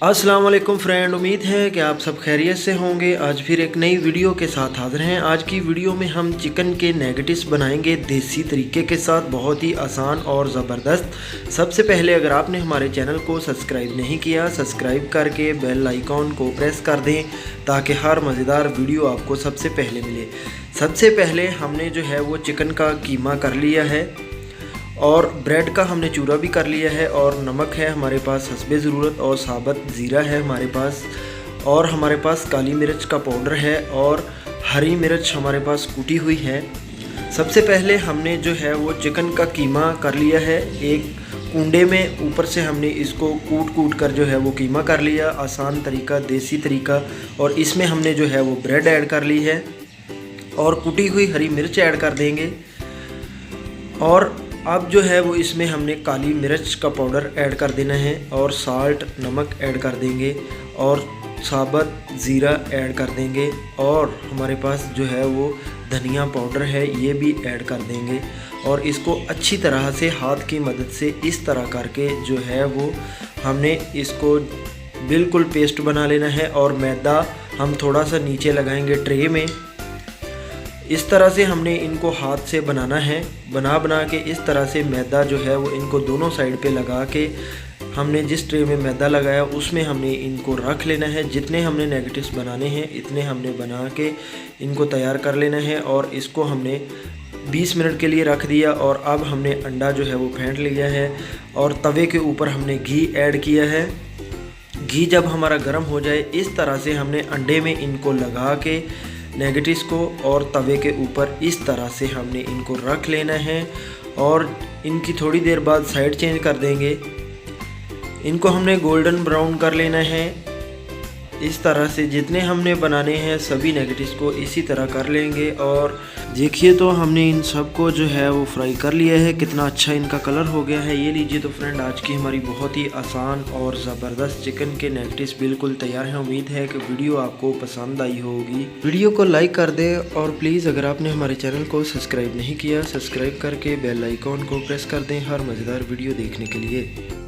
अस्सलाम वालेकुम फ्रेंड, उम्मीद है कि आप सब खैरियत से होंगे। आज फिर एक नई वीडियो के साथ हाज़िर हैं। आज की वीडियो में हम चिकन के नेगेटिव्स बनाएंगे देसी तरीके के साथ, बहुत ही आसान और ज़बरदस्त। सबसे पहले अगर आपने हमारे चैनल को सब्सक्राइब नहीं किया, सब्सक्राइब करके बेल आइकॉन को प्रेस कर दें ताकि हर मज़ेदार वीडियो आपको सबसे पहले मिले। सबसे पहले हमने जो है वो चिकन का कीमा कर लिया है और ब्रेड का हमने चूरा भी कर लिया है, और नमक है हमारे पास हस्बे ज़रूरत, और साबुत ज़ीरा है हमारे पास, और हमारे पास काली मिर्च का पाउडर है, और हरी मिर्च हमारे पास कूटी हुई है। सबसे पहले हमने जो है वो चिकन का कीमा कर लिया है। एक कुंडे में ऊपर से हमने इसको कूट कर जो है वो कीमा कर लिया, आसान तरीका, देसी तरीका। और इसमें हमने जो है वो ब्रेड ऐड कर ली है और कुटी हुई हरी मिर्च ऐड कर देंगे। और अब जो है वो इसमें हमने काली मिर्च का पाउडर ऐड कर देना है, और साल्ट, नमक ऐड कर देंगे, और साबुत ज़ीरा ऐड कर देंगे, और हमारे पास जो है वो धनिया पाउडर है ये भी ऐड कर देंगे। और इसको अच्छी तरह से हाथ की मदद से इस तरह करके जो है वो हमने इसको बिल्कुल पेस्ट बना लेना है। और मैदा हम थोड़ा सा नीचे लगाएंगे ट्रे में। इस तरह से हमने इनको हाथ से बनाना है। बना के इस तरह से मैदा जो है वो इनको दोनों साइड पे लगा के हमने जिस ट्रे में मैदा लगाया उसमें हमने इनको रख लेना है। जितने हमने नेगेटिव्स बनाने हैं इतने हमने बना के इनको तैयार कर लेना है। और इसको हमने 20 मिनट के लिए रख दिया। और अब हमने अंडा जो है वो फेंट लिया है, और तवे के ऊपर हमने घी ऐड किया है। घी जब हमारा गर्म हो जाए इस तरह से हमने अंडे में इनको लगा के नेगेटिव्स को और तवे के ऊपर इस तरह से हमने इनको रख लेना है। और इनकी थोड़ी देर बाद साइड चेंज कर देंगे। इनको हमने गोल्डन ब्राउन कर लेना है। इस तरह से जितने हमने बनाने हैं सभी नेगेटिव्स को इसी तरह कर लेंगे। और देखिए तो हमने इन सब को जो है वो फ्राई कर लिया है, कितना अच्छा इनका कलर हो गया है। ये लीजिए तो फ्रेंड, आज की हमारी बहुत ही आसान और ज़बरदस्त चिकन के नेगेटिव्स बिल्कुल तैयार हैं। उम्मीद है कि वीडियो आपको पसंद आई होगी। वीडियो को लाइक कर दें, और प्लीज़ अगर आपने हमारे चैनल को सब्सक्राइब नहीं किया, सब्सक्राइब करके बेल आइकॉन को प्रेस कर दें हर मज़ेदार वीडियो देखने के लिए।